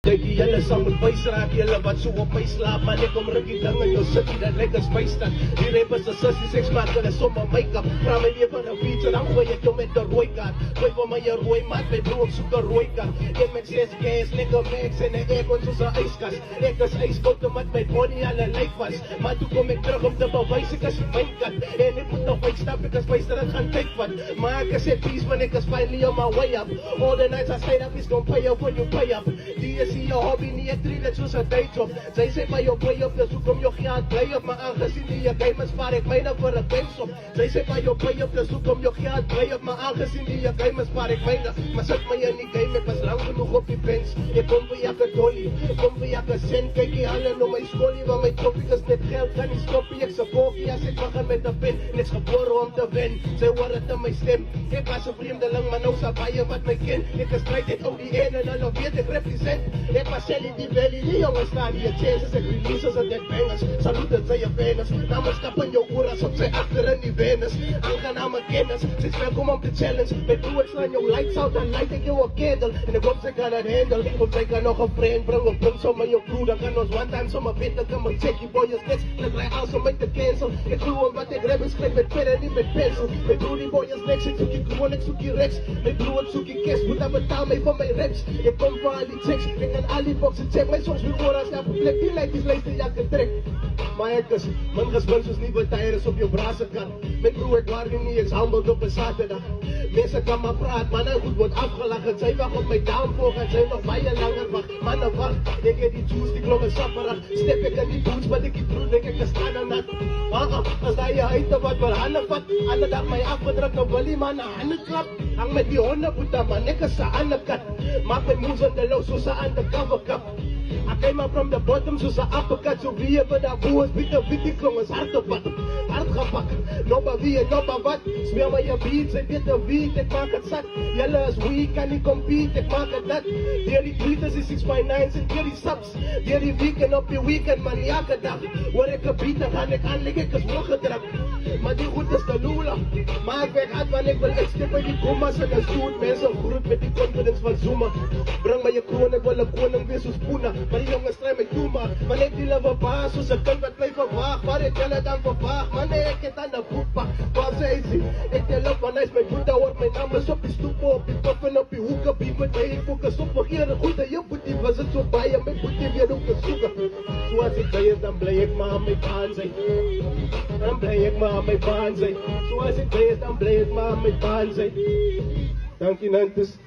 Kykie, julle sal moet wys raak, julle wat so op my slaap. Man, ek kom rukkie ding in jou city, dat lyk as my stad. Die rappers is sissies, ek smaak hulle sommer make-up. Vra my weer van een fiets en dan gooi ek jou met een rooi kaart. Gooi vir my een rooi maat, my broer, soek een rooi kaart. Een met 6 gas, lekker max en een aircon soos een ijskas. Ek is ijskoud omdat my body al een lijk was. Maar toe kom ek terug om te bewys, ek is my kat. En ek moet nog 5 stap, ek is byster, het gaan tyd vat. Maar ek is at peace, man, ek is finally on my way up. All the nights I stayed up, is gon' pay up when you pay up. Die is hier jou hobby, nie ek treat het soos een dayjob. Sy sê by jou pay up, dus hoekom jou geld bly op. Maar aangezien die jou game is, spaar ek myne vir een gamestop. Sy sê by jou pay up, dus hoekom jou geld bly op. Maar aangezien die jou game is, spaar ek myne. Maar sit my in die game, ek was lang genoeg op die bench. Ek kom vir jakke dolly, kom vir jakke cent. Kyk die handen om my skolie, want my toppie is net geld, kan nie stoppie. Ek se bogie, as ek begin met een pen. En ek is gebore om te wen, sy hoor het in my stem. Ek was een vreemdeling, maar nou sa baie wat my ken. Ek is strijd het om die ene, en dan weet ek represent. Ek was Shelly die belly, die jongens staan hier chances. Ek releases en dead bangers, salute het sy je venus. Namens kap in jou oras, op sy achter in die venus. Aangename kennis, sy is welkom om te challenge. My broer slaan jou lights out, dan light ek jou een candle. En ek hoop sy kan het handle, of sy kan nog een friend bring. Of bring som in jou crew, dan kan ons one time sommer beter kan my check. Die boy is next, en ek rij als om my te cancel. Ek doe om wat ek rap en skryf met pen en nie met pencil. My broer die boy is next, ek soek die crew en ek soek die rex. My broer soek die cash, moet dan betaal my van my reps. Ek kom vir al die checks, ek kan al die boxen check. My songs weer oor as daar plek, die lijt is luister jakke trek. Maar ek is, man gespin soos nie tyer is op jou brasenkant. My broer ek waar nie, ek is humbled op een Saterdag. Mense kan maar praat, man en goed word afgelag. En sy wacht op my downfall, en sy nog baie langer wacht. Man en wacht, ek het die juice, die klonge sapperig. Step ek in die boots, maar ek die broed, ek is staan en nat. As daar jy huid wat vir handen vat. Alle dag my afgedruk, nou wil die man een handen klap. Hang met die honde boete, man, ek is een ander kat. Maak my moves in de low, soos een undercover kap. I came up from the bottom, soos een uppercut. So wie hebben daar boos, wie die klong is hard op wat. Hard gepak, nobba wie en nobba wat. Smeel my je beat, sy weet een wiet, ek maak het zat. Jelle is weak, kan nie compete, ek maak het dat. Deur die tweeters die 6x9's en deur die subs. Deur die weekend op die weekend, man, elke dag. Hoor ek een beat, dan gaan ek aanleg, ek is hooggedrag. Maar die goed is de lula. Maar ek werk hard, want ek wil ek step by die kommas en een stoot. Mense groet met die confidence van Zuma. Bring my je kroon, ek wil een koning wees soos Poena. Maar die jongens stry my toe, maar ek die live baas, soos een kind wat bly verwaag. Waar het jylle dan verwaag, man, ek het aan die boekpak. Waar sê hy sê, ek tel op, want hy is my boete, hoor my naam is op die stoep, op die kop en op die hoeke. Bief met my, ek focus op, vergeer een goede, jy boete, was het so baie, my boete weer ook te soeken. So as ek by is, dan bly ek maar aan my baan sy. Dan bly ek maar aan my baan sy. So as ek by is, dan bly ek maar aan my baan sy. Dankie, Nantes.